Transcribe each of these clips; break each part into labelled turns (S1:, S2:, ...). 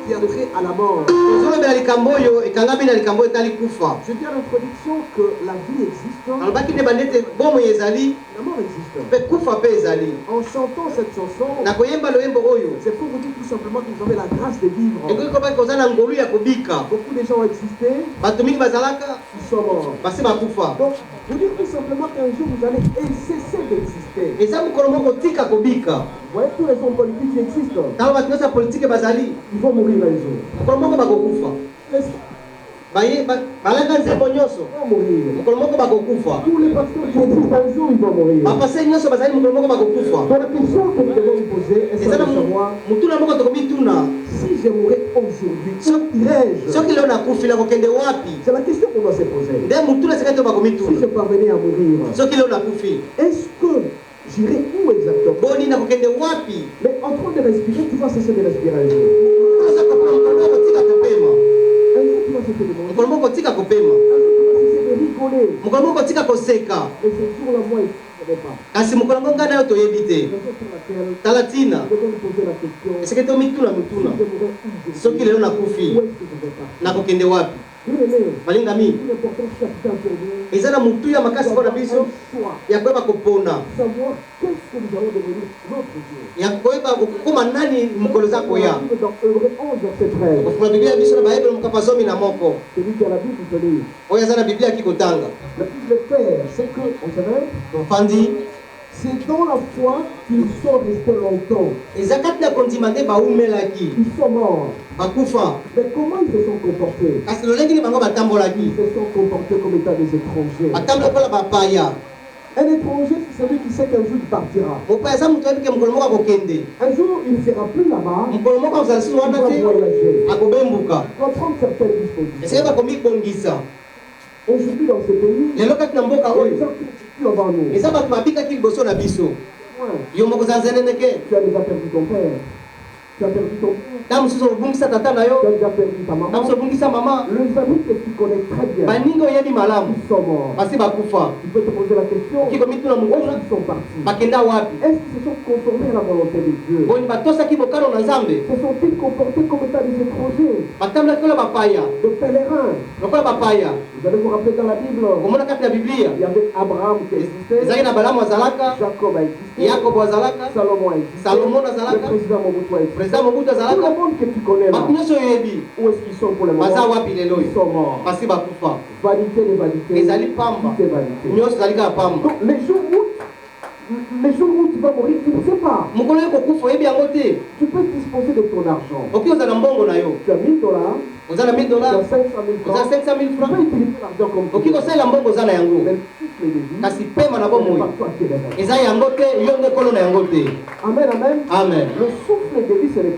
S1: qui a trait à la mort.
S2: Je
S1: dis à l'introduction que la vie existe, la mort existe. En chantant cette chanson, c'est pour vous dire tout simplement que vous avez la grâce de vivre. Beaucoup de gens ont existé, ils sont morts. Donc, vous dire tout simplement qu'un jour vous allez cesser d'exister. Vous voyez tous les hommes politiques qui existent, ils vont mourir un jour. Ils vont mourir. Tous les pasteurs qui existent un jour, ils vont mourir. Donc la question que nous devons nous poser est de savoir si je mourrais aujourd'hui, où irais-je? C'est la question qu'on doit se poser. Si je parvenais à mourir, est-ce que j'irai où exactement? Mais en train de respirer, tu vas cesser de respirer un jour. Un jour, tu vas cesser de manger. Un jour, tu vas cesser de rigoler. Et ce jour-là, moi, je ne sais pas.
S2: balingami ezana mutu ya makasi kwa biso ya kweba kopona ya kweba kokoma nani mukolo zako ya kwa Biblia biso na Bible mukapazomi na moko oya zana Biblia kikotanga fandi.
S1: C'est dans la foi qu'ils sont restés longtemps.
S2: Ils sont
S1: morts. Mais comment ils se sont comportés? Ils se sont comportés comme étant des étrangers. Un étranger, c'est celui qui sait qu'un jour il partira. Un jour, il ne sera plus là-bas. Il va voyager. Il va prendre certaines dispositions. Aujourd'hui, dans ce pays, les gens avant nous. Tu as déjà perdu ton père. Tu as perdu ton père. Tu as déjà perdu ta maman. Les amis que tu connais très bien, ils sont morts. Tu peux te poser la question, où est-ce qu'ils sont partis? Est-ce qu'ils se sont conformés à la volonté de Dieu? Se sont-ils comportés comme étant des étrangers, de pèlerins? Vous allez vous rappeler dans la Bible, il y avait Abraham qui existait, Jacob a existé, Salomon a existé, le président Mobutu a existé. Tout le monde que tu connais là, où est-ce qu'ils sont pour le moment? Ils sont morts. Vanité de vanité, tout est vanité. Donc les jours où tu vas mourir, tu ne sais pas. Tu peux disposer de ton argent. Tu as $1000, tu as $500,000 francs. Tu peux utiliser l'argent comme tu veux. Mais le souffle de vie, Amen, amen.
S2: Amen.
S1: Le souffle de vie, c'est le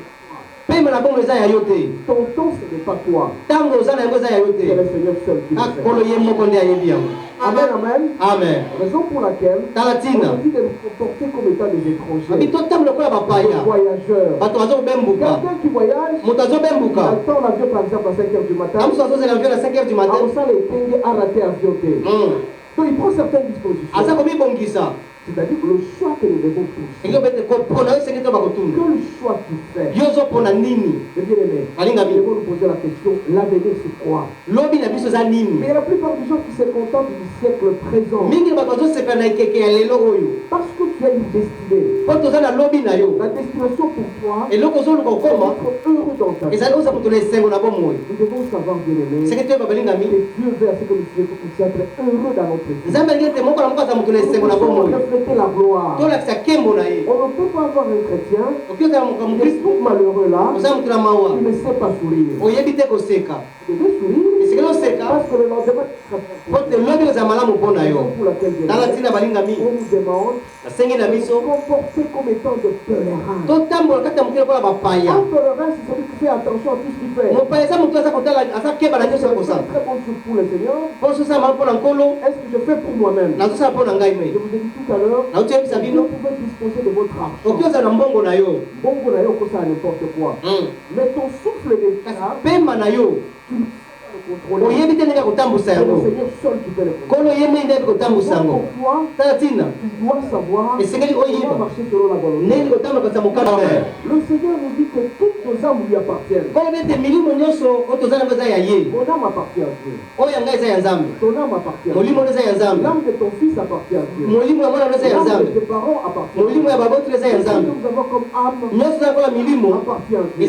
S1: ton temps, ce n'est pas toi. C'est le Seigneur seul qui le fait. Amen, amen.
S2: Amen.
S1: Raison pour laquelle on dit de nous comporter comme étant des étrangers, des voyageurs. Quelqu'un qui voyage, il attend l'avion par exemple à 5h du matin. On sent les tengues à rater l'avion. Donc il prend certaines dispositions. C'est-à-dire que le choix que nous devons tous, quel choix tu fais? Bien aimé, nous devons nous poser la question, l'avenir c'est quoi? Mais la plupart des gens qui se contentent du siècle présent, parce que tu as une destinée, la destination pour toi, c'est d'être heureux dans ta vie. Nous devons savoir, bien aimé, que Dieu veut à ce que nous puissions être heureux dans notre vie. Refléter la gloire. On ne peut pas avoir un chrétien qui est tout malheureux là, qui ne sait pas sourire. Il devait sourire parce que le lendemain pour laquelle on nous demande de se comporter comme étant de pèlerins. Un pèlerin, c'est celui qui fait attention à tout ce qu'il fait. C'est un très bon jour pour le Seigneur. Est-ce que je fais pour moi-même? Je vous ai dit tout à l'heure, vous pouvez disposer de votre argent. Bongo na yo, ça n'importe quoi. Mais ton souffle de vie, tu contrôler. C'est le Seigneur seul qui peut le contrôler. Pourquoi tu dois savoir et dois marcher selon la volonté. Le Seigneur nous dit que toutes nos âmes lui appartiennent. Mon âme appartient à Dieu. Ton âme appartient à Dieu. L'âme de ton fils appartient à Dieu. L'âme de tes parents appartient à Dieu. Nous avons comme âme appartient à Dieu.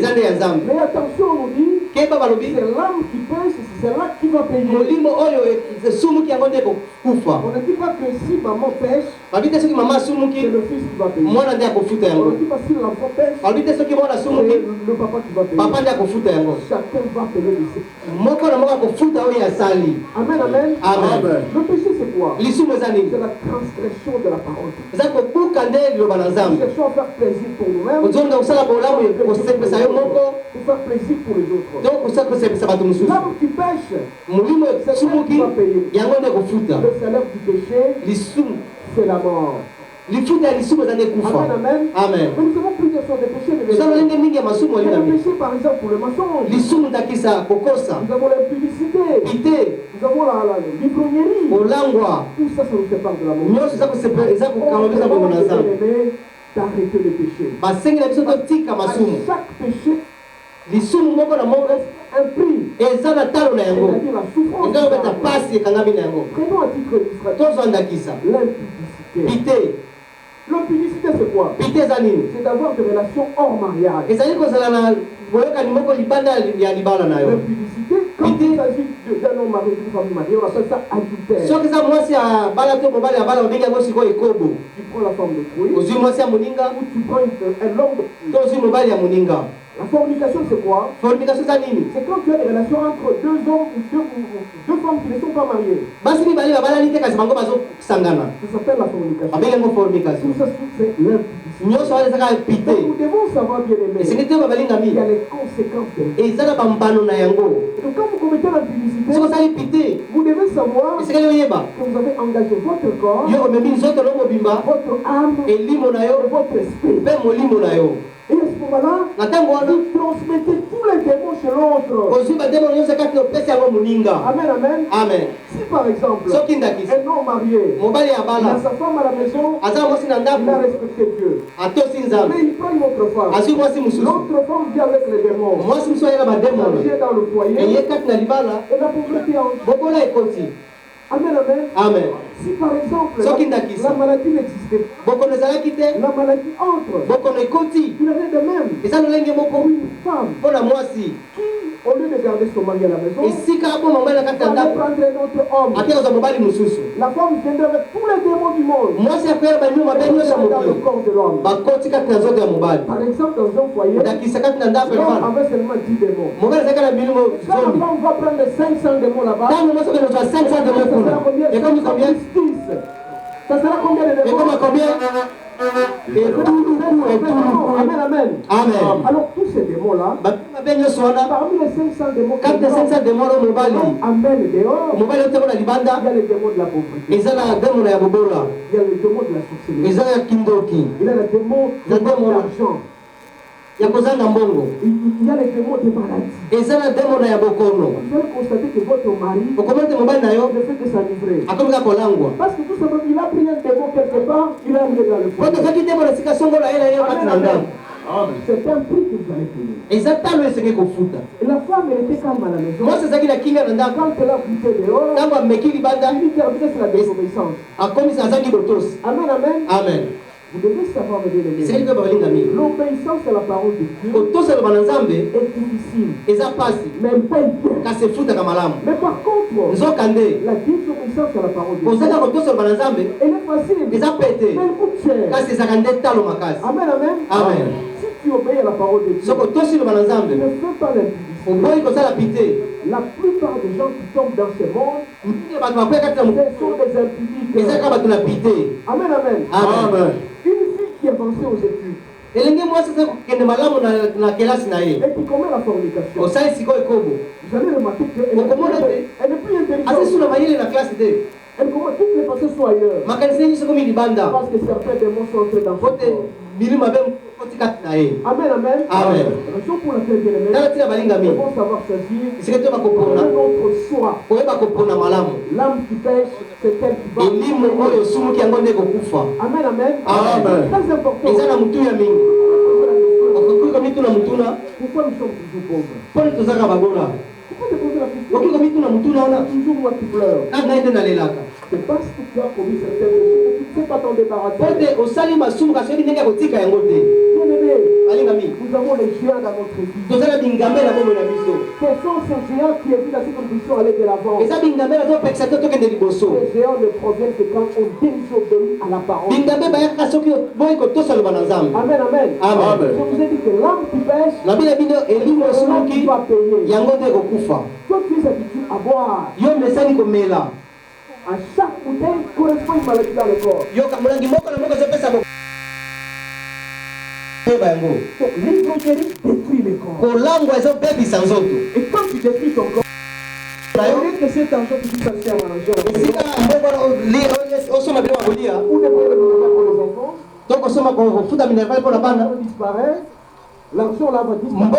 S1: Mais attention, on nous dit c'est l'âme qui pêche, c'est là qui va payer. On ne dit pas que si maman pêche, c'est le fils qui va payer. On ne dit pas si l'enfant pêche, c'est le papa qui va payer. Chacun va payer de ses. Amen, amen. Le péché c'est quoi? C'est la transgression de la parole. Nous cherchons à faire plaisir pour nous-mêmes, pour faire plaisir pour les autres. L'âme qui pêche, c'est elle qui va payer. Le salaire du péché, c'est la mort. Amen, amen.
S2: Amen.
S1: Mais nous avons plusieurs sortes de péchés. Il y a le péché par exemple pour le mensonge. Nous avons l'impudicité. Nous avons l'ivrognerie. Tout ça nous sépare de l'amour. D'arrêter le péché. À chaque péché, un prix. C'est-à-dire la souffrance. Prenons à titre illustratif l'impudicité. L'impudicité c'est quoi? C'est d'avoir des relations hors mariage. L'impudicité, quand il s'agit d'un homme marié, d'une femme mariée, on appelle ça adultère. Tu prends la forme de fruit, ou tu prends un homme de fruit. La fornication c'est quoi? C'est quand tu as des relations entre deux hommes ou deux femmes qui ne sont pas mariées. Ça s'appelle la fornication. Tout ça c'est l'impudicité. Nous devons savoir bien aimer. Il y a les conséquences de l'impudicité. Donc quand vous commettez l'impudicité, vous devez savoir que vous avez engagé votre corps, votre âme et votre esprit. Et à ce moment-là, vous transmettez tous les démons chez l'autre. Amen, amen. Si par exemple, un homme marié, il a sa femme à la maison, il a respecté Dieu. Mais il prend une autre femme. L'autre femme vient avec les démons. Elle vient dans le foyer. Et la pauvreté entre. Amen, amen. Si par exemple la maladie n'existait pas, la maladie entre. Il en est de même pour une femme qui, au lieu de garder son mari à la maison, elle va prendre un autre homme. La femme viendra avec tous les démons du monde. Dans le corps de l'homme. Par exemple, dans un foyer, l'homme avait seulement 10 démons. Quand la femme va prendre 500 démons là-bas, ça sera combien de démons? Amen, amen. Alors tous ces démons-là, parmi les 500 démons qui amènent dehors, il y a les démons de la pauvreté. Il y a les démons de la sorcellerie. Il y a les démons de l'argent. Il y a les démons de maladie. Vous allez constater que votre mari ne fait que s'enivrer. Parce que tout simplement, il a pris un démon quelque part, il a amené dans le foyer. C'est un prix que vous allez payer. Et la femme, elle était calme à la maison. Quand elle a quitté dehors, il dit qu'elle c'est la désobéissance. Amen, amen. Vous devez savoir me bien aimer. L'obéissance à la parole de Dieu est difficile. Même pas bien. Mais par contre, la désobéissance à la parole de Dieu, elle est facile. Mais elle coûte cher. Amen, amen. Si tu obéis à la parole de Dieu, tu ne fais pas l'impudicité. La plupart des gens qui tombent dans ce monde, ce sont des impudiques. Amen, amen. Une fille qui est avancée aux études et qui commet la fornication, vous allez remarquer qu'elle n'est plus intelligente. Elle commence toutes les pensées sont ailleurs. Parce que certains démons sont entrés dans son corps. Amen, amen.
S2: Amen.
S1: Raison pour laquelle bien aimé, nous devons savoir choisir notre choix. L'âme qui pêche, c'est elle qui va. Amen, amen.
S2: Amen.
S1: Très important. Pourquoi nous sommes toujours pauvres? Pourquoi te poser la question? Toujours moi qui pleure. C'est parce que tu as commis certaines choses que tu ne sais pas t'en débarrasser. Bien-aimé, nous avons les géants dans notre vie. Ce sont ces géants qui évitent à ces conditions aller de l'avant. Les géants ne proviennent que quand on désobéit à la parole. Amen, amen. Je vous ai dit que l'âme qui pêche, l'âme qui va payer. Toi, tu es habitué à boire. À chaque bouteille correspond une maladie dans le corps. Donc l'hypotérie détruit le corps. Et quand tu détruis ton corps, au lieu que cet argent qui puisse passer à l'argent, ou des pour les enfants, disparaît. L'argent là va disparaître.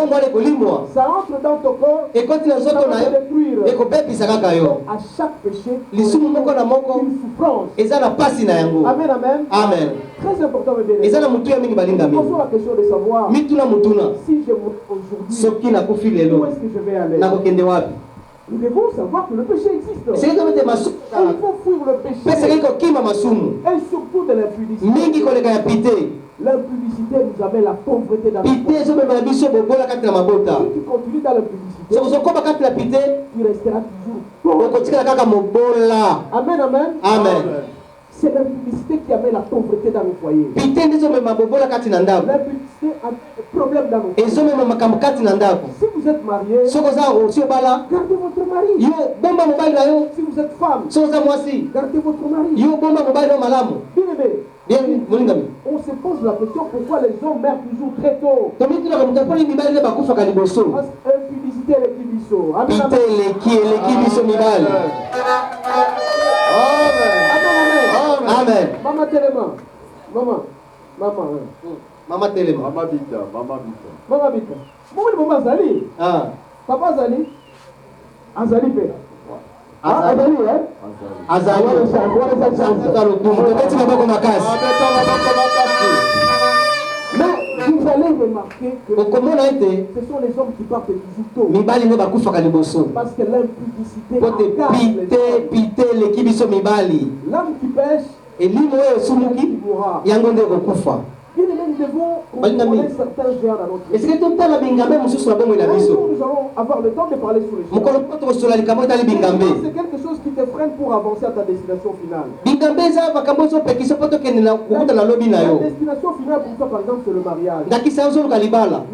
S1: Ça entre dans ton corps et quand ça va te détruire. Donc, à chaque péché, une souffrance. Amen, amen.
S2: Amen.
S1: Très important, mes bien-aimés. Posons la question de savoir si je monte aujourd'hui, où est-ce que je vais aller? Nous devons savoir que le péché existe. Et il faut fuir le péché. Et surtout de l'impudicité. L'impudicité nous amène la pauvreté dans le monde. Si tu continues dans l'impudicité, tu resteras toujours pauvre. Amen, amen.
S2: Amen.
S1: C'est l'impudicité qui amène la pauvreté dans nos foyers. L'impudicité a un problème dans nos foyers. Si vous êtes marié, gardez votre mari. Si vous êtes femme, gardez votre mari. Bien aimé, on se pose la question pourquoi les hommes meurent toujours très tôt. Parce qu'impudicité est l'équibiso. Amen,
S2: amen.
S1: Maman Téléma. Maman.
S2: Mama Téléma.
S3: Mama Bita.
S1: Maman Zali. Papa Zali. Azali Père. Azali, mais vous allez remarquer que ce sont les hommes qui partent toujours tôt. Parce que l'impudicité l'âme qui pêche, qui mourra. Bien aimé, nous devons contrôler certains géants dans notre vie. Un jour, nous allons avoir le temps de parler sur les géants. C'est quelque chose qui te freine pour avancer à ta destination finale. La destination finale pour toi, par exemple, c'est le mariage.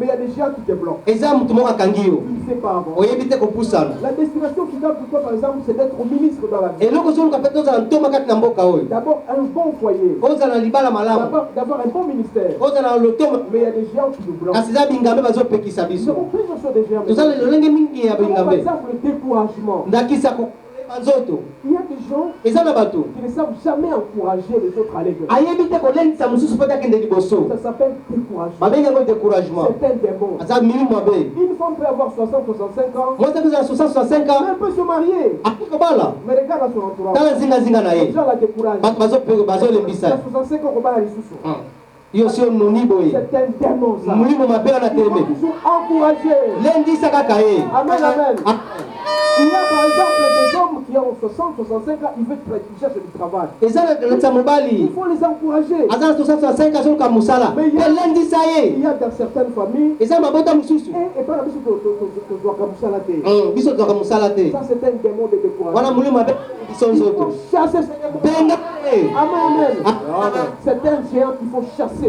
S1: Mais il y a des géants qui te bloquent. Tu ne sais pas avancer. La destination finale pour toi, par exemple, c'est d'être ministre dans la vie. D'abord, un bon foyer. D'avoir un bon ministère. Mais il y a des géants qui nous bloquent. Nous avons plusieurs choses de géants. Par exemple, le découragement. Il y a des gens qui ne savent jamais encourager les autres à aller de l'avant. Ça s'appelle découragement. C'est un démon. Une femme peut avoir 60-65 ans. Mais elle peut se marier. Mais regarde à son entourage. Les gens la découragent. Il y a 65 ans, on va aller sous. C'est un démon, ça. Il faut toujours encourager. Amen, amen. Il y a par exemple des hommes qui ont 60-65 ans, ils veulent chercher du travail. Il faut les encourager. Mais il y a dans certaines familles, et pas la ça c'est un démon de découragement. Il faut chasser ce démon. Amen, amen. C'est un géant qu'il faut chasser.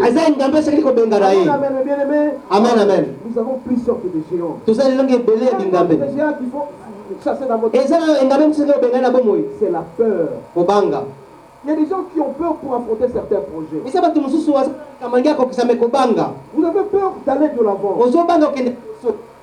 S1: Amen, bien aimé.
S2: Amen.
S1: Nous avons plusieurs sortes de géants. Des géants qu'il faut chasser dans votre vie. C'est la peur. Il y a des gens qui ont peur pour affronter certains projets. Vous avez peur d'aller de l'avant.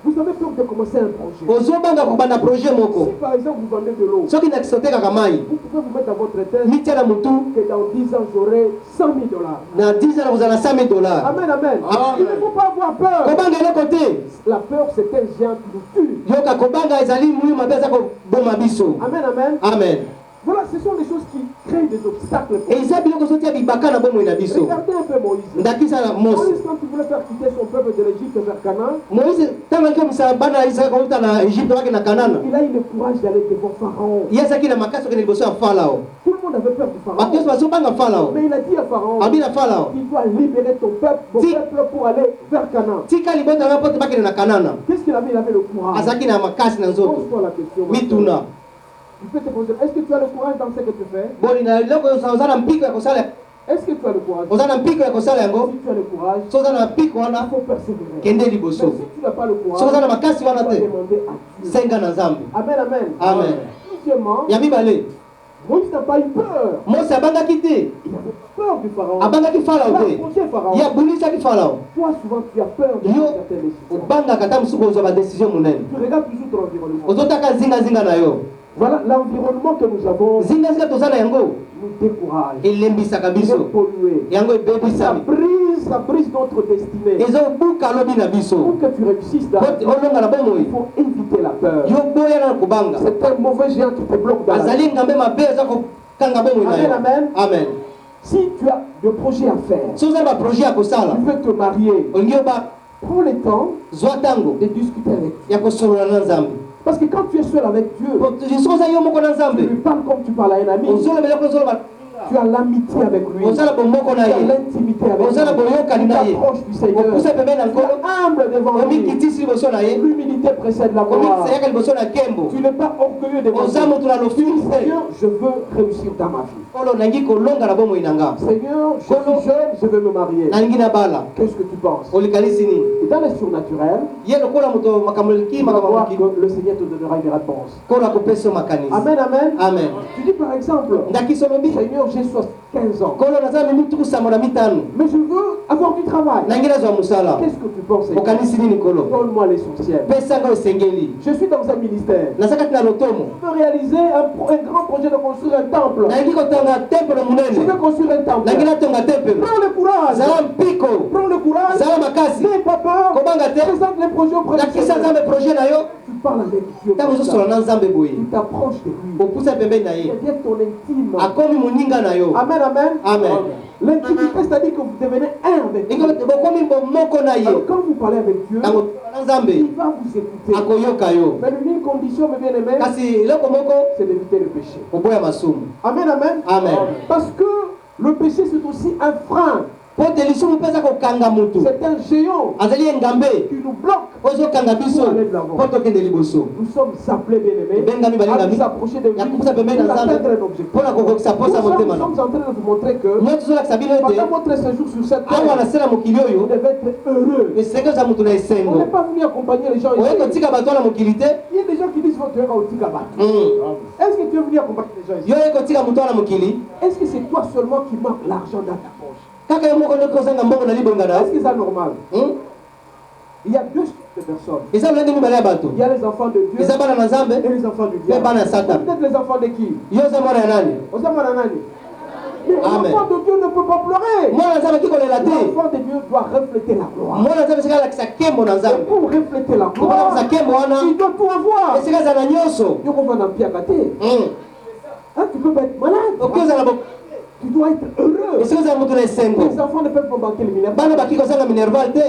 S1: Vous avez peur de commencer un projet.
S2: ozobanga kobanda projet moko.
S1: Si par exemple vous vendez de l'eau,
S2: soki na kisote kaka mai
S1: vous pouvez vous mettre dans votre tête
S2: mitia na mutu
S1: que dans 10 ans j'aurai $100,000.
S2: na 10 ans nakozala na $100,000.
S1: Amen, amen.
S2: Amen.
S1: Il ne faut pas avoir peur.
S2: kobanga eloko te.
S1: La peur c'est un géant qui nous tue.
S2: yoka kobanga ezali muli mabe eza koboma biso.
S1: Amen, amen.
S2: Amen.
S1: Voilà, ce sont des choses qui créent des obstacles.
S2: eza biloko zotia bibaka na bomoi na biso.
S1: Regardez un peu Moïse.
S2: ndakisa na Mose.
S1: Moïse, quand il voulait faire quitter son peuple de l'Égypte vers Canaan,
S2: Moïse ntango aliki komisa bana ya Israele kouta na Egypte wake na Kanana,
S1: il a eu le courage d'aller devant Pharaon.
S2: ye azalaki na makasi okende liboso ya Farao.
S1: Tout le monde avait peur du
S2: bato nyonso
S1: Pharaon.
S2: bazobanga Farao.
S1: Mais il a dit à Pharaon,
S2: abi na Farao,
S1: il doit libérer ton peuple, mon
S2: Si.
S1: peuple pour aller vers Canaan.
S2: tika libota nga pote bakende na Kanana.
S1: Qu'est-ce qu'il avait? Il avait le courage.
S2: azalaki na makasi na nzoto.
S1: Pose-toi la question. ma
S2: mituna
S1: soeur. Tu peux te poser, est-ce que tu as le courage dans ce que tu fais?
S2: boni na eloko oza na mpiko ya kosala,
S1: Est-ce que tu as le courage?
S2: oza na mpiko ya kosala yango.
S1: Si tu as le courage,
S2: so oza na mpiko
S1: il
S2: wana
S1: faut persévérer.
S2: kende
S1: Mais
S2: liboso.
S1: si tu n'as pas le courage,
S2: so oza na makasi
S1: tu dois
S2: wana te
S1: demander à Dieu.
S2: senga na Nzambe.
S1: Amen, amen.
S2: Amen.
S1: Deuxièmement,
S2: ya mibale,
S1: Moïse n'a pas eu peur.
S2: Mose abangaki te,
S1: Il avait peur du Pharaon.
S2: abangaki Farao
S1: Il a
S2: te,
S1: approché Pharaon.
S2: ye abulisaki Farao.
S1: Toi, souvent, tu as peur de
S2: Yo
S1: certaines décisions.
S2: obangaka ata mosuku ozwa badesizio monene,
S1: Tu regardes toujours ton environnement.
S2: ozotaka zingazinga na yo.
S1: Voilà, l'environnement que nous avons
S2: zingazinga toza na yango
S1: nous décourage.
S2: elembisaka
S1: Il est
S2: biso,
S1: pollué.
S2: yango
S1: Ça
S2: ebebisami,
S1: brise notre destinée.
S2: ezobuka lobi na biso.
S1: Pour que tu réussisses dans
S2: Po olonga na
S1: il
S2: bomoi,
S1: faut éviter la peur.
S2: yo boya na kobanga.
S1: C'est un mauvais géant qui te bloque dans la vie.
S2: azali ngambe mabe eza kokanga bomoi na
S1: Amen,
S2: yo.
S1: amen.
S2: Amen.
S1: Si tu as des projets à faire,
S2: so oza na baprojet ya kosala,
S1: tu veux te marier,
S2: olingi oba
S1: prends le temps
S2: zwa ntango
S1: de discuter avec Dieu.
S2: ya kosolola na Nzambe.
S1: Parce que quand tu es seul avec Dieu,
S2: so oza yo moko na
S1: tu
S2: Nzambe,
S1: lui parles comme tu parles à un ami.
S2: ozolobela ko ozoloba,
S1: Tu as l'amitié avec lui. Tu
S2: ozala bomoko na
S1: as
S2: ye,
S1: l'intimité avec lui.
S2: ozala boyokani
S1: Tu
S2: na ye,
S1: t'approches du Seigneur.
S2: okusa pembeni na
S1: Tu
S2: nkolo,
S1: es humble devant lui.
S2: omikitisi liboso na ye,
S1: L'humilité précède la gloire.
S2: omikisayaka liboso na nkembo,
S1: Tu n'es pas orgueilleux devant
S2: oza
S1: Dieu.
S2: moto na lofundu te.
S1: Seigneur, je veux réussir dans ma vie.
S2: olo nangi kolonga na bomoi na nga,
S1: Seigneur, je suis jeune, je veux me marier.
S2: nalingi na bala,
S1: Qu'est-ce que tu penses?
S2: olikanisi nini?
S1: Et dans le surnaturel,
S2: ye lokola moto makambo eleki
S1: tu vas
S2: makambo
S1: voir
S2: moki
S1: que le Seigneur te donnera une réponse.
S2: kola kopesa yo makanisi.
S1: Amen, amen.
S2: Amen.
S1: Tu dis par exemple,
S2: ndakisi olobi,
S1: Seigneur, j'ai 75 ans,
S2: kolo naza mimi tuku samba na mitano,
S1: mais je veux avoir du travail.
S2: nangi nazwa mosala.
S1: Qu'est-ce que tu penses, Seigneur?
S2: okanisi nini kolo?
S1: Donne-moi l'essentiel.
S2: pesa nga esengeli.
S1: Je suis dans un ministère.
S2: naza kati na lotomo,
S1: Je veux réaliser un grand projet de construire un temple.
S2: nangi kotanga tempelo
S1: Je
S2: monene,
S1: veux construire un temple.
S2: nangi natonga tempelo.
S1: Prends le courage.
S2: zala mpiko,
S1: Prends le courage.
S2: zala makasi,
S1: N'aie pas peur.
S2: kobanga te,
S1: Présente les projets auprès du
S2: lakisa
S1: Seigneur.
S2: Nzambe projet na yo.
S1: Tu parles avec Dieu.
S2: ntango
S1: comme
S2: ozosola
S1: ça.
S2: na Nzambe boye,
S1: Tu t'approches de lui.
S2: opusa pembeni na
S1: Il
S2: ye,
S1: devient ton intime.
S2: akomi moninga na yo.
S1: Amen, amen.
S2: Amen.
S1: L'intimité, c'est-à-dire que vous devenez un avec
S2: Iko
S1: Dieu.
S2: bokomi moko na ye,
S1: Alors, quand vous parlez avec Dieu,
S2: ntango tosola na Nzambe
S1: il va vous écouter.
S2: akoyoka yo.
S1: Mais l'unique condition, mes bien-aimés,
S2: kasi eloko moko
S1: c'est d'éviter le péché.
S2: koboya masumu.
S1: Amen, amen.
S2: Amen.
S1: Parce que le péché, c'est aussi un frein.
S2: po te lisumu mpe eza kokanga mutu,
S1: C'est un géant
S2: azali engambe
S1: qui nous bloque.
S2: ozokanga biso po tokende liboso.
S1: Nous sommes appelés, bien-aimés,
S2: Bengami
S1: à
S2: balingami
S1: nous approcher de lui
S2: ya
S1: pour
S2: kokusa pembeni na
S1: atteindre
S2: Nzambe
S1: un objectif.
S2: mpona kokokisa
S1: Nous
S2: posa motema na
S1: sommes en train de vous montrer que
S2: moi tozolakisa bino ete
S1: pendant votre séjour sur cette
S2: awa
S1: terre,
S2: na se na mokili
S1: vous
S2: oyo
S1: devez être heureux.
S2: esenge oza mutu na
S1: On
S2: esengo,
S1: n'est pas venu accompagner les gens
S2: oye
S1: ici.
S2: kotika bato wana mokili te.
S1: Il y a des gens qui disent que tu es au Tigaba. Est-ce que tu es venu accompagner les gens ici?
S2: yo oye kotika moto wana mokili
S1: Est-ce que c'est toi seulement qui manque l'argent dans ta poche?
S2: kaka yo moko nde kozanga mbongo na libonga na
S1: Est-ce que c'est normal? Il y a deux types de personnes.
S2: eza lolenge mibale ya bato,
S1: Il y a les enfants de Dieu
S2: eza bana na Nzambe
S1: et les enfants du
S2: mpe
S1: diable.
S2: bana ya Satan.
S1: Peut-être les enfants de qui?
S2: yo oza mwana ya nani?
S1: Aux enfants d'Anani. Mais
S2: Amen.
S1: l'enfant de Dieu ne peut pas pleurer.
S2: mwana na Nzambe aki kolela te,
S1: L'enfant de Dieu doit refléter la gloire.
S2: mwana na Nzambe esika alakisa nkembo na
S1: Et
S2: Nzambe,
S1: pour refléter la
S2: po kolakisa
S1: gloire,
S2: nkembo wana
S1: il doit tout avoir.
S2: esika ezala na nyonso.
S1: Dieu va dans pied à côté. Hein, tu peux pas être malade.
S2: okoki ozala
S1: Tu dois être heureux.
S2: esika ozala moto na esengo,
S1: Les enfants ne peuvent pas manquer le minerval.
S2: bana baki kozanga minerval te.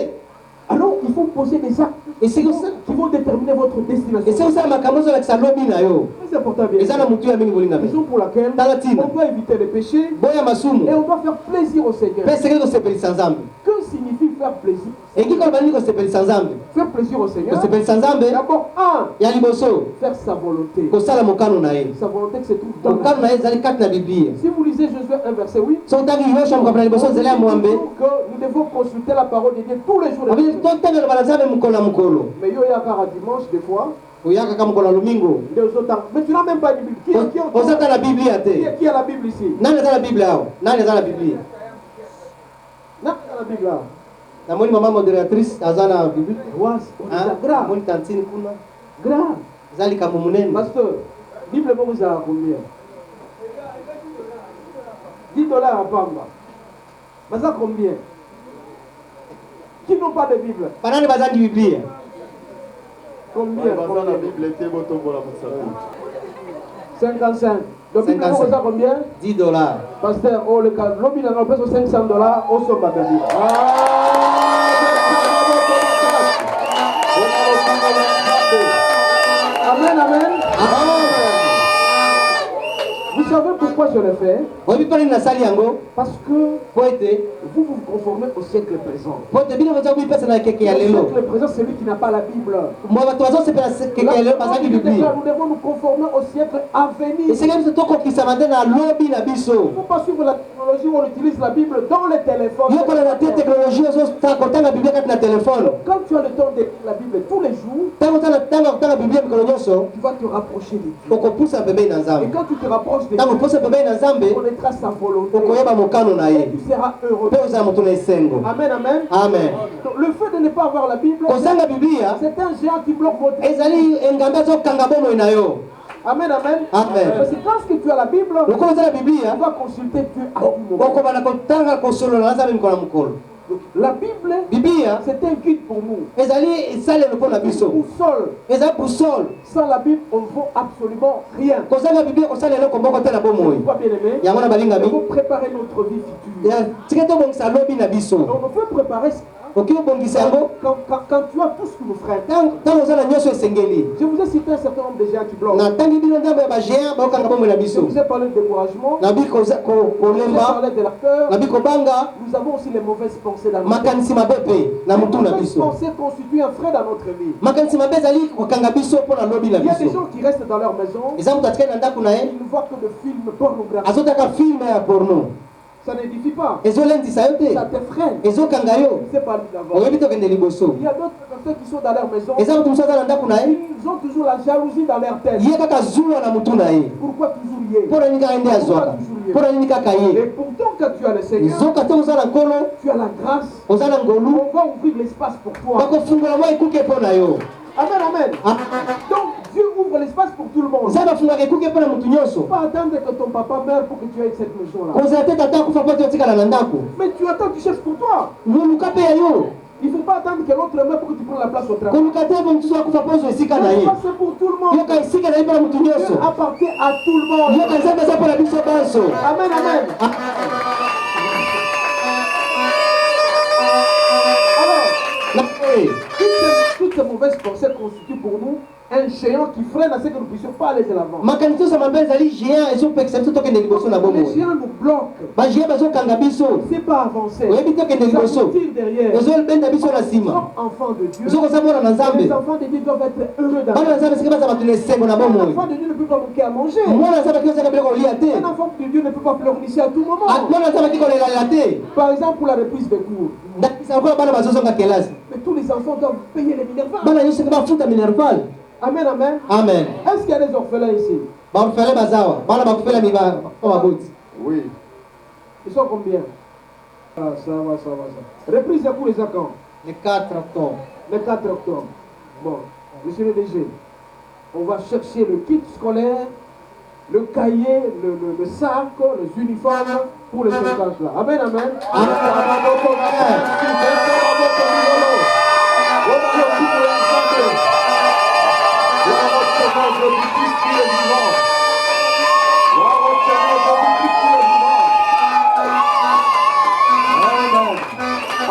S1: Alors, il faut poser des actes
S2: esika
S1: qui vont déterminer votre destination.
S2: osala makambo ozolakisa lobi na yo,
S1: C'est important, bien
S2: eza na
S1: sûr.
S2: motu ya mingi bolinga
S1: Raison pour laquelle
S2: Tala tina.
S1: on doit éviter les péchés
S2: boya masumu
S1: et on doit faire plaisir au Seigneur.
S2: mpe esengeli kosepelisa Nzambe.
S1: Que signifie faire plaisir?
S2: eki koloba nini kosepelisa Nzambe?
S1: Faire plaisir au Seigneur.
S2: kosepelisa Nzambe
S1: D'abord, un,
S2: ya liboso
S1: faire sa volonté.
S2: kosala mokano na ye.
S1: Sa volonté qui se trouve dans la
S2: mokano na ye ezali kati na biblia.
S1: Si vous lisez Josué 1 verset 8,
S2: so otangi yosha mokambo na liboso nzela ya mwambe,
S1: que nous devons consulter la parole de Dieu tous les jours.
S2: abi totanga loba na Nzambe mokolo na mokolo,
S1: Mais yo yakara dimanche des fois.
S2: oya kaka mokolo na lomingo,
S1: Mais tu n'as même pas une Bible.
S2: ozata na biblia te.
S1: Qui a la Bible ici?
S2: Nani aza na biblia awa? Nani aza na biblia?
S1: Non, la Bible là. Na moni maman modératrice azana bibi.
S2: Was, grave.
S1: Moni tantine kuna.
S2: Grave.
S1: Zali kamumunene.
S2: Pasteur, Bible vous a combien? 10 dollars à Pamba. Mais ça combien? Qui n'ont pas de Bible?
S1: Banane bazali Biblia.
S2: Combien?
S3: La Bible était votre pour la
S2: 55. Donc, Bible vous a combien?
S1: 10 dollars.
S2: Pasteur, oh le cas, l'homme il a payé 500 dollars, au sommet de Bible. Amen, amen. Vous savez pourquoi je le fais? Parce que vous vous conformez au siècle présent. Le siècle présent, c'est lui qui n'a pas la Bible. Nous devons nous conformer au siècle à venir. Il ne faut pas suivre la technologie où on utilise la Bible dans les téléphones. Quand tu as le temps de lire la Bible tous les jours, tu vas te rapprocher de Dieu. Et quand tu te rapproches de Dieu, tu connaîtras sa volonté. Et tu seras heureux. Amen, amen.
S1: Amen.
S2: Donc, le fait de ne pas avoir la Bible, c'est un géant qui bloque votre vie. Amen, amen.
S1: Amen.
S2: Parce que quand tu as la Bible, tu vas consulter Dieu à tout moment. La Bible, c'est un guide pour nous. Boussole. Sans la Bible, on ne vaut absolument rien. Pourquoi, bien aimé? Il faut préparer notre vie future. On veut préparer ça. Quand tu as tout ce que vous ferez. Je vous ai cité un certain nombre de gens qui bloquent. Je vous ai parlé de découragement. Je vous ai parlé de la peur. Nous avons aussi les mauvaises pensées dans notre vie. Les mauvaises pensées constituent un frein dans notre vie. Il y a des gens qui restent dans leur maison. Ils ne voient que de films pornographiques. Ça n'édifie pas. Ça te freine. Tu ne sais pas d'abord. Il y a d'autres personnes qui sont dans leur maison. Ils ont toujours la jalousie dans leur tête. Pourquoi toujours lier? Et pourtant, quand tu as le Seigneur, tu as la grâce. On va ouvrir l'espace pour toi. Amen, amen. Donc Dieu ouvre l'espace pour tout le monde. Pas attendre que ton papa meure pour que tu aies cette maison-là. Mais tu attends, tu cherches pour toi. Il ne faut pas attendre que l'autre meure pour que tu prennes la place au travail. C'est pour tout le monde. Dieu appartient à tout le monde. Amen, amen. Toutes ces mauvaises pensées constituent pour nous un géant qui freine à ce que nous ne puissions pas aller de l'avant. Les géants nous bloquent. Ne sait pas avancer. Ça nous tire derrière. Nous sommes enfants de Dieu. Les enfants de Dieu doivent être heureux dans la vie. Un enfant de Dieu ne peut pas manquer à manger. Un enfant de Dieu ne peut pas pleurnicher à tout moment. Par exemple, pour la reprise de cours. Mais tous les enfants doivent payer les minervales. Amen, amen.
S1: Amen.
S2: Est-ce qu'il y a des orphelins ici?
S3: Oui.
S2: Ils sont combien? Ça va. Reprise de cours les quand?
S1: Le 4 octobre.
S2: Le 4 octobre. Bon, monsieur le DG, on va chercher le kit scolaire, le cahier, le sac, les uniformes pour les étages là. Amen, amen.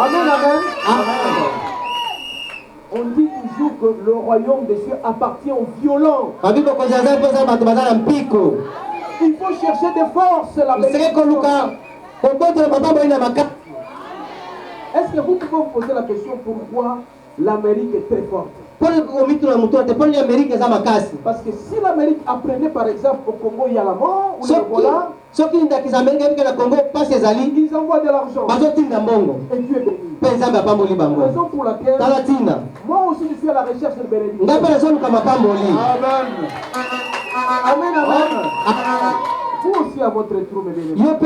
S2: Amen, amen. On dit toujours que le royaume des cieux appartient aux violents. Il faut chercher des forces. Est-ce que vous pouvez vous poser la question pourquoi l'Amérique est très forte? Parce que si l'Amérique apprenait par exemple au Congo il y a la mort ou l'Ebola, ils envoient de l'argent. Et Dieu est béni. Raison pour laquelle moi aussi je suis à la recherche de bénédiction. Amen, amen. Vous aussi à votre tour, mes bénédictions.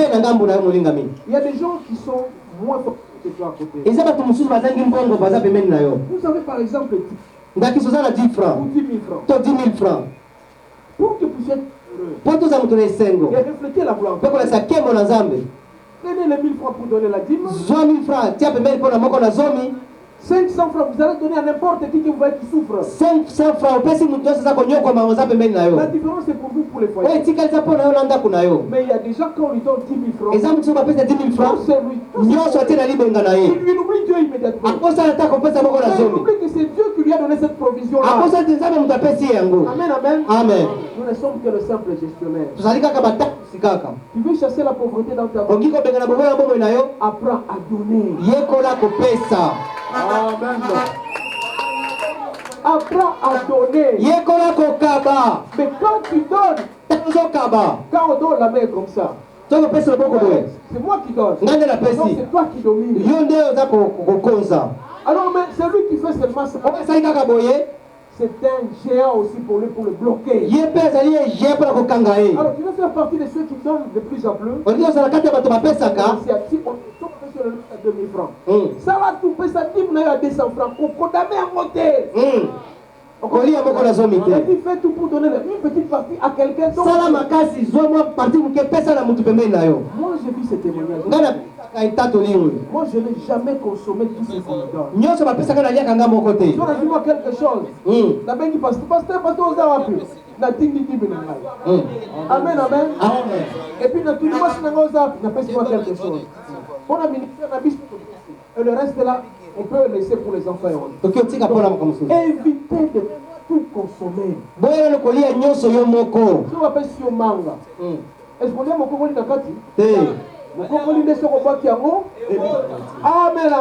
S2: Il y a des gens qui sont moins forts que
S1: que toi à côté.
S2: Vous
S1: avez par exemple
S2: 10 francs.
S1: ou 10 000 francs.
S2: 10 000 francs.
S1: Pour que vous êtes heureux.
S2: Et
S1: reflétez la gloire.
S2: Prenez
S1: les 1000 francs pour donner la dîme.
S2: 10 francs.
S1: 500 francs, vous allez donner à n'importe qui vous voyez qui souffre.
S2: 500 francs.
S1: La différence c'est pour vous, pour les foyers. Mais il y a des gens quand on lui donne 10 000 francs, il oublie Dieu immédiatement. Il oublie que c'est Dieu qui lui a donné cette provision-là. Amen, amen.
S2: Amen.
S1: Nous ne sommes que le simple gestionnaire. Tu veux chasser la pauvreté dans ta vie? Apprends à donner. Amen. Apprends à donner. Mais quand tu donnes, quand on donne la main comme ça, c'est moi qui donne. Non, c'est toi qui domines. Alors, mais c'est lui qui fait seulement ça. C'est un géant aussi pour lui, pour le bloquer. Alors, tu veux faire partie de ceux qui donnent de plus en plus. Si on tombe sur le 2000 francs. Ça va tout faire, ça dit à 200 francs. On condamne à monter. Et tu fais tout pour donner une petite partie à quelqu'un d'autre. Moi, j'ai vu ce témoignage. Moi, je n'ai jamais consommé tout ce qu'on me donne. Dis-moi quelque chose. La bengi pasteur, amen, amen. Et puis, moi quelque chose. On a ministère et le reste là, on peut le laisser pour les enfants. Évitez de tout consommer. Si on appelle si on manga. Est-ce qu'on est mon congolais nakati? Mon congolais de ce combat qui a mot? Amen, amen. Amen,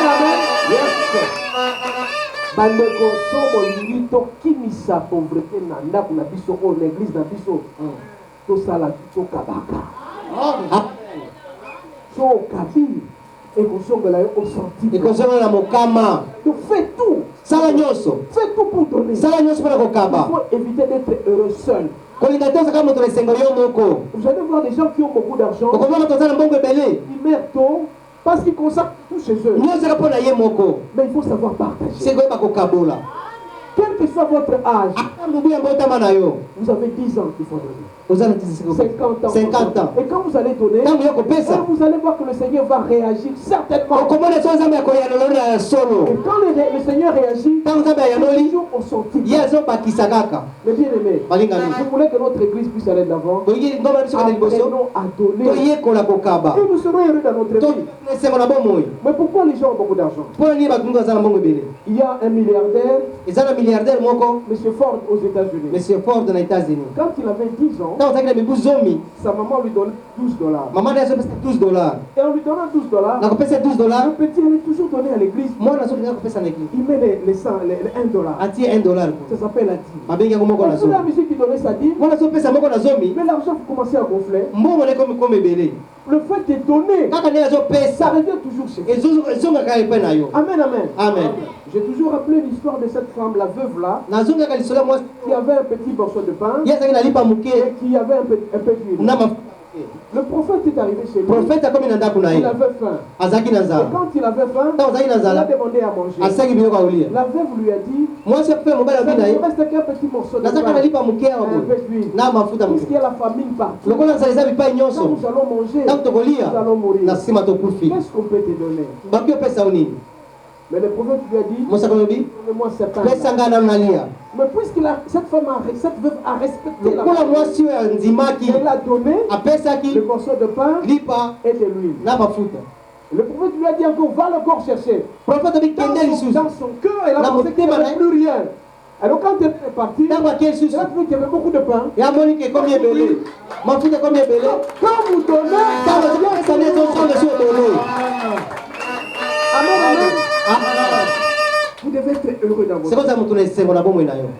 S1: amen. Yes. Bandeko somo lito kimisa pauvreté na ndaku na biso o l'église na biso. To sala to kabaka. So kabi et kosongola yo au senti.
S2: Et kosongola mokama.
S1: Tu fais tout.
S2: Sala nyoso.
S1: Fais tout pour donner.
S2: Sala nyoso para kokaba.
S1: Il faut éviter d'être heureux seul.
S2: Vous allez voir
S1: des gens qui ont beaucoup d'argent. Ils mettent tout parce qu'ils consacrent tout chez eux. Mais il faut savoir partager. Quel que soit votre âge, vous avez 10 ans qu'il faut donner. 50 ans. Et quand vous allez donner, vous allez voir que le Seigneur va réagir certainement. Et quand le Seigneur réagit, les gens ont sorti. Mais bien aimé, je voulais que notre église puisse aller de l'avant. Apprenons à donner. Et nous serons heureux dans notre vie. Mais pourquoi les gens ont beaucoup d'argent? Il y a un milliardaire, M. Ford aux États-Unis. Quand il avait 10 ans, sa maman lui donne $12. Et en lui donnant $12, le petit allait toujours donner à l'église. Il met les $1. Ça s'appelle la dîme. C'est la musique qui donnait sa dîme. Mais l'argent commençait à gonfler. Le fait de donner, ça revient toujours chez vous. Amen, amen.
S2: Amen.
S1: J'ai toujours rappelé l'histoire de cette femme, la veuve là, qui avait un petit morceau de pain et qui avait un peu d'huile. Le prophète est arrivé chez lui. Il avait faim. Et quand il avait faim, il a demandé à manger. La veuve lui a dit, il reste qu'un petit morceau de pain, un peu d'huile. Puisqu'il y a la famine partout. Quand nous allons manger, nous allons mourir. Qu'est-ce qu'on peut te donner? Mais le prophète lui a dit, donne-moi cette pain. Mais puisque cette veuve a respecté la parole, elle a donné le morceau de pain et de l'huile. Le prophète lui a dit encore, va le corps chercher. Dans son cœur, elle a pensé qu'il n'y avait plus rien. Alors quand elle est partie, elle a vu qu'il y avait beaucoup de pain. Quand vous donnez, amen, amen. Vous devez être heureux dans votre vie.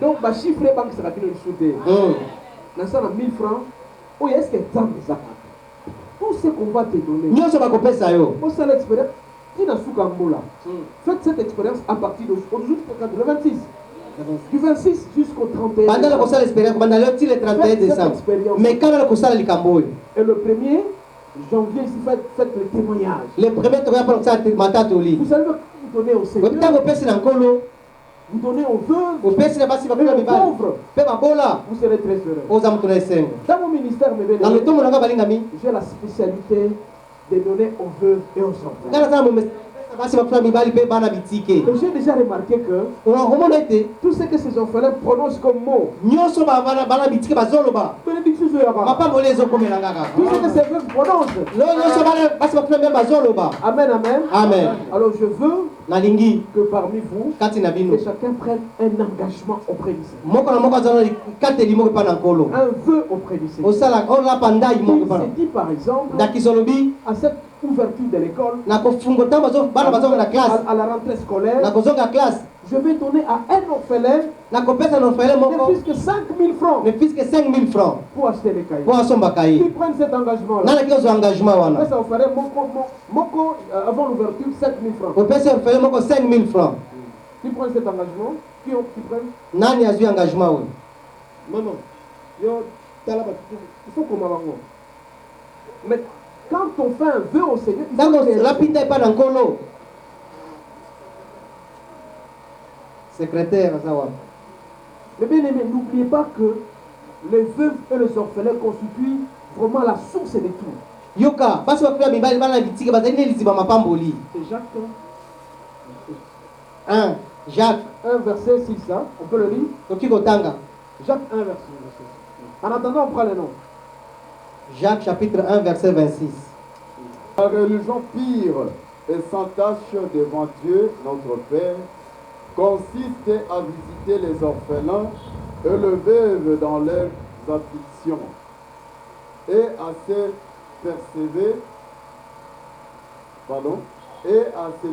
S1: Donc, ma chiffre est banque sera bien soudée. Dans ça, 1000 francs. Oh, est-ce que tu as des attaques? Tout ce qu'on va te donner. Pour ça, l'expérience, faites cette expérience à partir d'aujourd'hui, le 26.
S2: Du 26 jusqu'au 31.
S1: Pendant le conseil d'espérance, pendant le 31 décembre. Mais quand le conseil de Camboy.
S2: Et le 1er janvier, ici, faites le témoignage.
S1: Le premier témoignage, vous savez,
S2: vous donnez au Seigneur. Vous donnez aux veuves, aux pauvres. Vous serez très heureux. Dans mon ministère, j'ai la spécialité de donner aux veuves et aux orphelins. J'ai déjà remarqué que tout ce que ces orphelins prononcent comme mot, tout ce que ces veuves prononcent, amen, amen,
S1: amen.
S2: Alors je veux que parmi vous, que chacun prenne un engagement auprès du Seigneur, un vœu auprès du Seigneur. Il s'est dit par exemple, à cette ouverture de l'école, à la rentrée scolaire, je vais donner à un orphelin ne plus que 5 000 francs pour acheter les cahiers. Ils prennent cet engagement-là. Ça vous ferait avant l'ouverture 5 000 francs. Qui prennent cet engagement? Qui prennent?
S1: Nani a eu engagement?
S2: Non. Il faut qu'on m'en. Mais quand on fait un vœu au Seigneur,
S1: la pinta est pas dans colo. Secrétaire, ça va.
S2: Mais bien aimé, n'oubliez pas que les veuves et les orphelins constituent vraiment la source de tout.
S1: Yoka, parce que mi bali bala bitike bazali liziba mapamboli.
S2: C'est Jacques
S1: 1. Jacques
S2: 1 verset 6, hein? On peut le lire. Jacques 1 verset 6. En attendant, on prend le nom.
S1: Jacques chapitre 1 verset 26.
S3: La religion pire et sans tache devant Dieu, notre Père, consiste à visiter les orphelins et le veuve dans leurs afflictions et à se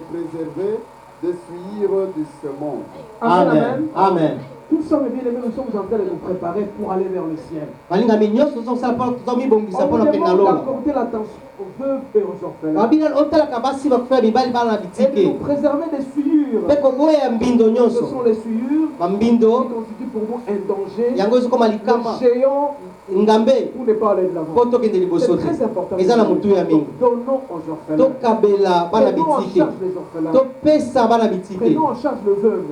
S3: préserver de suivre de ce monde.
S1: Amen. Amen.
S2: Tous sommes bien aimés, nous sommes en train de nous préparer pour aller vers le ciel. On vous demande d'accorder l'attention aux veuves et aux orphelins. Et de nous préserver des souillures. Ce sont les souillures qui constituent pour nous un danger, un géant, pour ne pas aller de l'avant. C'est très important. Donnons aux orphelins. Prenons en charge les orphelins. Prenons en charge le veuve.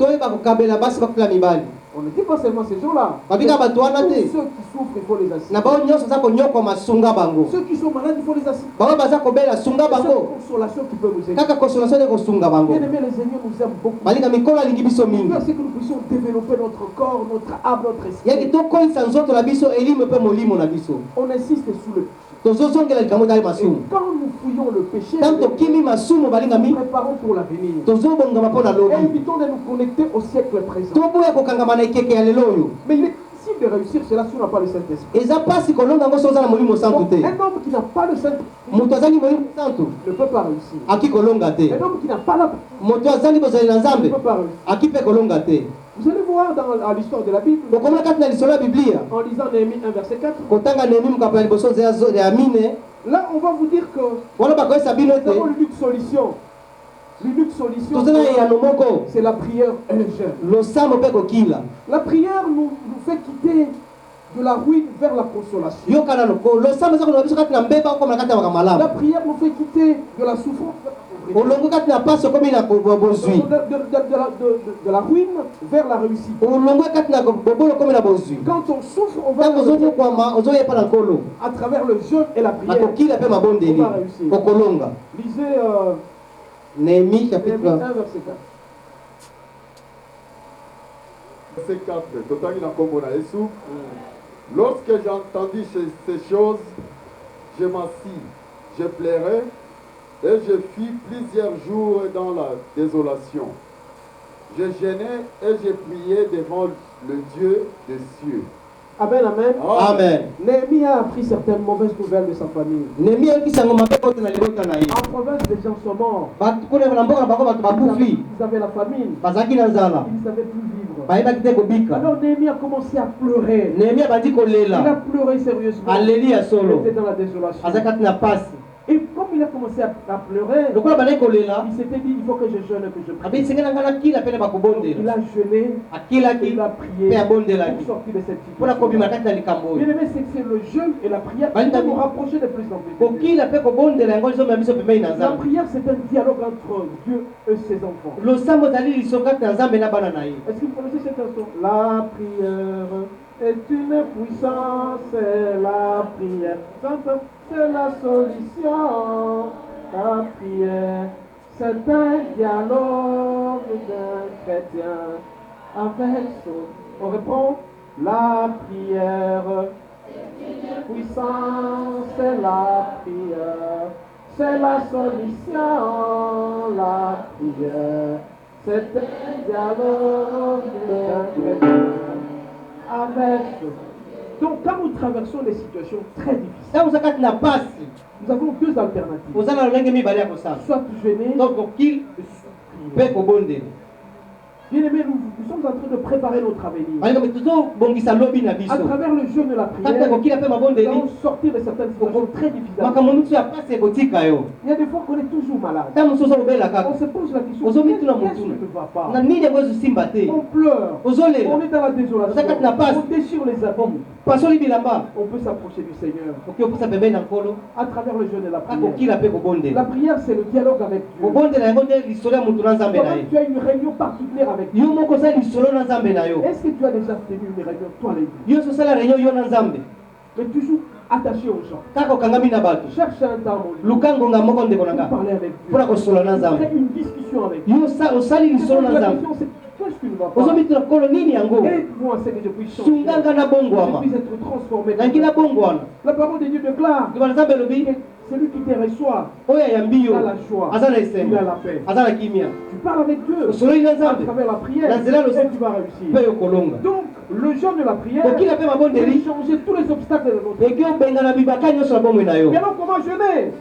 S2: On ne dit pas seulement ces gens-là. Tous ceux qui souffrent, il faut les assister. Ceux qui sont malades, il faut les assister. C'est la consolation qui peut nous aider. Bien aimé, les Seigneurs nous aiment beaucoup. C'est que nous puissions développer notre corps, notre âme, notre esprit. On insiste sur le péché. Et quand nous fouillons le péché, nous préparons pour l'avenir. Et évitons de nous connecter au siècle présent. Mais il est difficile de réussir cela si on n'a pas le Saint-Esprit. Un homme qui n'a pas le Saint-Esprit ne peut pas réussir. Un homme qui n'a pas la ne peut pas réussir. Vous allez voir dans l'histoire de la Bible, en lisant Néhémie 1 verset 4, là on va vous dire que nous avons l'unique solution. L'unique solution, c'est la prière et le jeûne. La prière nous fait quitter de la ruine vers la consolation. La prière nous fait quitter de la souffrance vers la de la ruine vers la réussite. Quand on souffre, on va à travers le jeûne et la prière. On va réussir. Lisez
S1: Néhémie chapitre 1
S2: verset 4.
S3: Verset 4. Lorsque j'entendis ces choses, je m'assis, je pleurais et je fis plusieurs jours dans la désolation. Je gênais et je priais devant le Dieu des cieux.
S2: Amen, amen.
S1: Amen.
S2: Néhémie a appris certaines mauvaises nouvelles de sa famille. En province, les gens sont morts. Ils avaient la famine. Ils ne savaient plus vivre. Alors Néhémie a commencé à pleurer. Il a pleuré sérieusement. Il était dans la désolation. Et comme il a commencé à pleurer, il s'était dit, il faut que je jeûne, que je prie. Il a jeûné, il a prié pour sortir de cette situation. Bien aimé, c'est le jeûne et la prière qui vont nous rapprocher de plus en plus. La prière, c'est un dialogue entre Dieu et ses enfants. Est-ce que vous connaissez cette chanson? La prière est une puissance, c'est la prière. C'est la solution. La prière, c'est un dialogue d'un chrétien avec son. On reprend. La prière est une puissance, c'est la prière. C'est la solution. La prière, c'est un dialogue d'un chrétien avec son. Donc, quand nous traversons des situations très difficiles, nous avons deux alternatives. Soit jeûner, prier. Bien aimé, nous sommes en train de préparer notre avenir. À travers le jeûne de la prière, nous allons sortir de certaines situations très difficiles. Il y a des fois qu'on est toujours malade. On se pose la question, qu'est-ce qui ne va pas? On pleure, on est dans la désolation, on déchire les habits. On peut s'approcher du Seigneur à travers le jeûne de la prière. La prière, c'est le dialogue avec Dieu. Tu as une réunion particulière avec Dieu. Est-ce que tu as déjà tenu une réunion, toi les Dieu? Mais toujours attaché aux gens. Cherche un temps pour parler avec Dieu. Fais une discussion avec Dieu. La question, c'est qu'est-ce qui ne va pas? Aide-moi, c'est que je puisse changer, je puisse être transformé. La parole de Dieu déclare que celui qui te reçoit, il a la joie, il a la paix. Tu parles avec Dieu à travers la prière et tu vas réussir. Donc, le jeûne de la prière va changer tous les obstacles de notre vie. Mais alors, comment jeûner?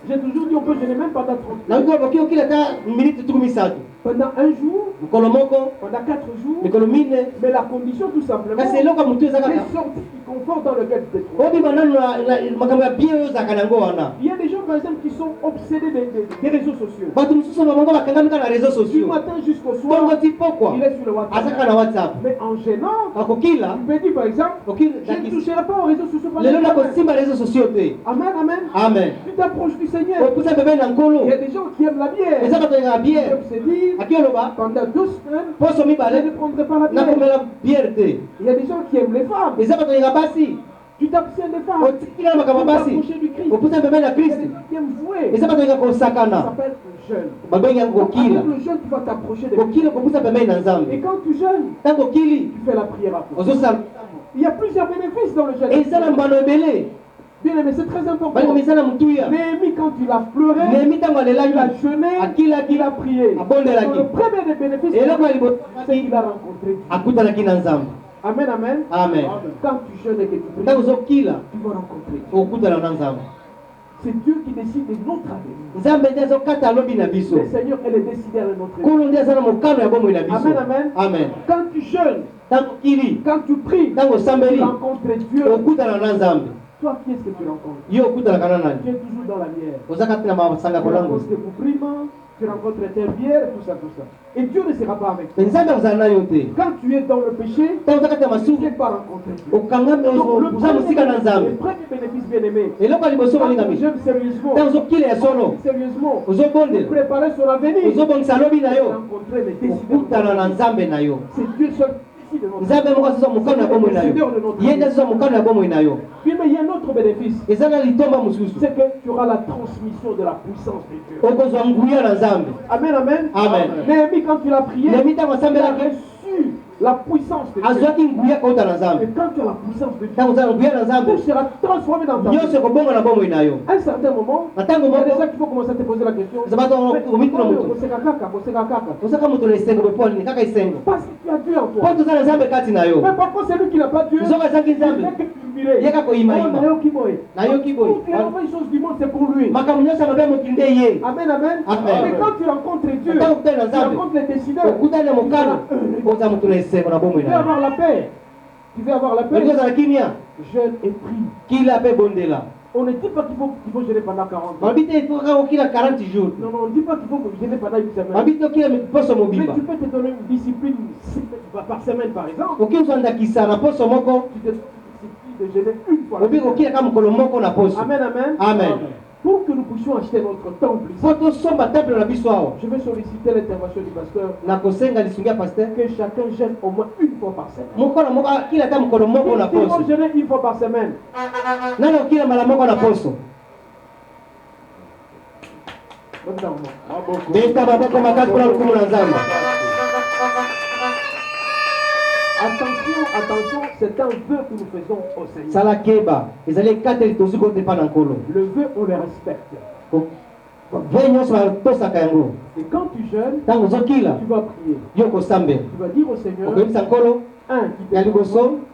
S2: J'ai toujours dit on peut jeûner même pendant 30 minutes. Pendant un jour, pendant 4 jours, mais la condition tout simplement, c'est sorti du confort dans lequel tu te trouves. Il y a des gens par exemple qui sont obsédés des réseaux sociaux. Du matin jusqu'au soir, il est sur le WhatsApp. Mais en gênant, tu peux dire par exemple, je ne toucherai pas aux réseaux sociaux. Amen. Tu t'approches du Seigneur. Il y a des gens qui aiment la bière. Ils peuvent se dire, pendant 2 semaines, je ne prendrai pas la bière. Il y a des gens qui aiment les femmes. Tu t'abstiens des femmes. Tu t'approches du Christ. Il y a des gens qui aiment jouer. Ça s'appelle jeûne. Avec le jeûne, tu vas t'approcher des femmes. Et quand tu jeûnes, tu fais la prière à toi. Il y a plusieurs bénéfices dans le jeûne. Bien aimé, c'est très important. Néhémie, quand il a pleuré, il a jeûné, il a prié. Donc, le premier des bénéfices, c'est qu'il a rencontré Dieu. Amen. Quand tu jeûnes et que tu pries, tu vas rencontrer Dieu. C'est Dieu qui décide de notre avenir. Le Seigneur est le décideur de notre vie. Amen. Quand tu jeûnes, quand tu pries, tu rencontres Dieu. Toi, qui est-ce que tu rencontres? Tu es toujours dans la bière. Tu rencontres tes compliments, tu rencontres tes bières, tout ça. Et Dieu ne sera pas avec toi. Quand tu es dans le péché, tu ne viens pas rencontrer Dieu. Donc, le premier bénéfice bien aimé, quand j'aime sérieusement, pour préparer son avenir, rencontrer les décideurs. C'est Dieu seul. Mais il y a un autre bénéfice, c'est que tu auras la transmission de la puissance de Dieu. Amen. Néhémie, quand tu as prié, il a reçu la puissance de Dieu. Et quand tu as la puissance de Dieu, tout sera transformé dans ta vie. À un certain moment, il y a des gens qui vont commencer à te poser la question. Parce que tu as Dieu en toi. Mais par contre, c'est lui qui n'a pas Dieu. Il fait que tu il a envoyé les choses du monde, c'est pour lui. Amen. Mais quand tu rencontres Dieu, tu rencontres les décideurs, tu veux avoir la paix. Jeûne et prie. On ne dit pas qu'il faut jeûner pendant 40 ans.
S1: Babite il faut 40 jours.
S2: Non, on ne dit pas qu'il faut jeûner pendant une semaine.
S1: Babite okila poso
S2: Mais
S1: mobimba.
S2: tu peux te donner une discipline par semaine, par exemple.
S1: Okizwanda kisana poso moko.
S2: Tu te donnes une discipline de jeûner une fois.
S1: Obi okila kama mokolo moko na poso.
S2: Amen, amen.
S1: Amen.
S2: Pour que nous puissions acheter notre temple ici,
S1: Foto somba temple na biso awa.
S2: je vais solliciter l'intervention du pasteur.
S1: Na kosenga lisungia pasteur.
S2: Que chacun jeûne au moins une fois par semaine.
S1: Mokolo moko kila kama mokolo moko na
S2: Ils vont
S1: poso.
S2: jeûner une fois par semaine.
S1: Nani okila mala moko na poso. Beta maboko makati kuna lukumu na nzambe.
S2: Attention, attention, c'est un vœu que nous faisons au Seigneur.
S1: Sala keba. Ezali kate tozu ko te pa na nkolo.
S2: Le vœu, on le respecte.
S1: Venyo so tosaka yango.
S2: Et quand tu jeûnes,
S1: Tango zokila.
S2: tu vas prier.
S1: Yo ko sambe.
S2: Tu vas dire au Seigneur,
S1: Okoyebisa nkolo.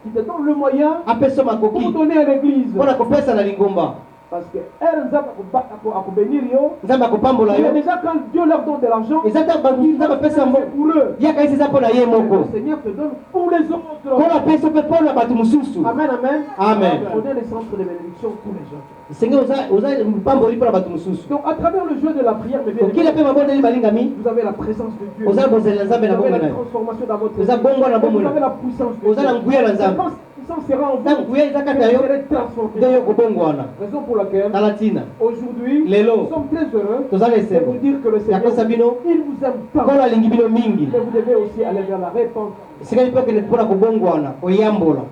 S2: qui te donne le moyen
S1: Apeso
S2: pour
S1: makoki.
S2: donner à l'église.
S1: Pona kopesa na lingomba.
S2: Parce que elle a bénir yo.
S1: Nzambe akopambola yo.
S2: Déjà quand Dieu leur donne de l'argent,
S1: Ezata bangi nzambe apesa mbo.
S2: pour eux.
S1: Yaka isi za pona ye moko.
S2: Le Seigneur te donne pour les autres.
S1: Pona peso pe pona batu mususu.
S2: Amen, amen.
S1: Amen.
S2: Prenez les centres de bénédiction pour les autres.
S1: Seigneur oza mpamboli pona batu mususu.
S2: Donc à travers le jeu de la prière, mes
S1: Okila pe mabondeli balingami.
S2: vous avez la présence de Dieu.
S1: Oza bozela nzambe na
S2: Vous avez
S1: bongo
S2: la
S1: na.
S2: transformation dans votre vie.
S1: Oza bongo na bongo
S2: Vous
S1: na.
S2: avez la puissance de
S1: Oza na
S2: Dieu.
S1: nguya na nzambe.
S2: Quand puissance sera en vous,
S1: Tango nguya eza kata yo.
S2: vous serez transformé.
S1: Nde yo kobongwana.
S2: Raison pour laquelle
S1: Na latina.
S2: aujourd'hui
S1: Lelo.
S2: nous sommes très heureux
S1: Toza
S2: de
S1: lesebo.
S2: vous dire que le Seigneur,
S1: Yakosa bino.
S2: il vous aime tant.
S1: Kola lingi bino mingi.
S2: Mais vous devez aussi aller vers la repentance.
S1: Sika ipo kene pona kobongwana, koyambola.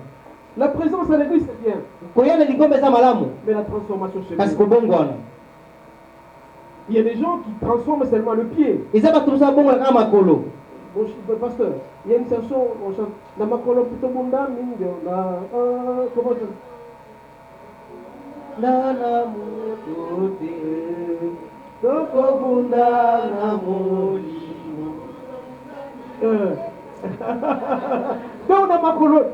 S2: La présence à l'église c'est bien,
S1: Koyana lingombe eza malamu.
S2: mais la transformation chez
S1: Kasi
S2: vous.
S1: kobongwana.
S2: Il y a des gens qui transforment seulement le pied.
S1: Eza batu musa bongola kama makolo.
S2: Bon, pasteur, il y a une chanson, on chante Namakolo Pito Bunda Mingo. Comment ça?
S1: Nana mutote. Toko bunda na molimo.
S2: Donc on a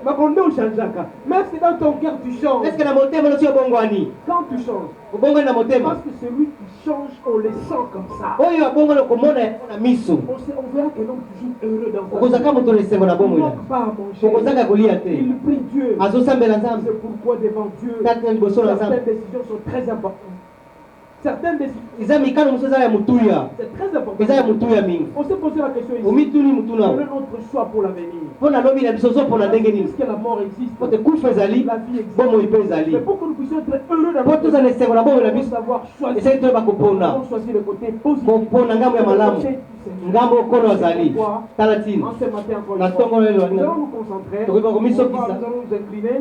S2: Makondo ou Chanjaka. Mais est-ce que dans ton cœur tu changes?
S1: Est-ce que na motema no sio bongwani?
S2: Quand tu changes,
S1: Bongo na motema.
S2: parce que celui qui change, on le sent comme ça.
S1: Oyo abongo no komona na miso.
S2: On verra que l'homme toujours heureux dans sa
S1: Okoza
S2: vie.
S1: kama to lesengo na
S2: Il
S1: bongo
S2: ne
S1: ina.
S2: manque pas à manger.
S1: Okozanga kolia te.
S2: Il prie Dieu.
S1: Azosambela nzambe.
S2: C'est pourquoi devant Dieu,
S1: Tata liboso na nzambe.
S2: certaines décisions sont très importantes. Certaines décisions,
S1: Eza mikano muso eza ya mutuya.
S2: c'est très important.
S1: Eza ya mutuya mingi.
S2: On s'est posé la question ici.
S1: Omituni mutuna.
S2: Quel est notre choix pour l'avenir?
S1: Pona lobi na biso zo pona ndenge nini.
S2: Puisque la mort existe,
S1: Pote kufa ezali,
S2: la vie existe.
S1: bomo ipe ezali.
S2: Mais pour que nous puissions être heureux dans
S1: Po
S2: notre
S1: toza
S2: vie,
S1: lesengo na bongo na
S2: il faut
S1: biso.
S2: savoir choisir.
S1: Esali toyeba
S2: Nous
S1: kopona.
S2: devons choisir le côté positif.
S1: Kopona ngambo ya malamu. Ngambo okolo azali. Tala tina.
S2: En ce matin, encore
S1: Na
S2: une fois,
S1: tongo lelo
S2: nous allons
S1: alinga.
S2: nous concentrer.
S1: Tokoki bakomiso
S2: Nous
S1: kisa.
S2: allons nous incliner.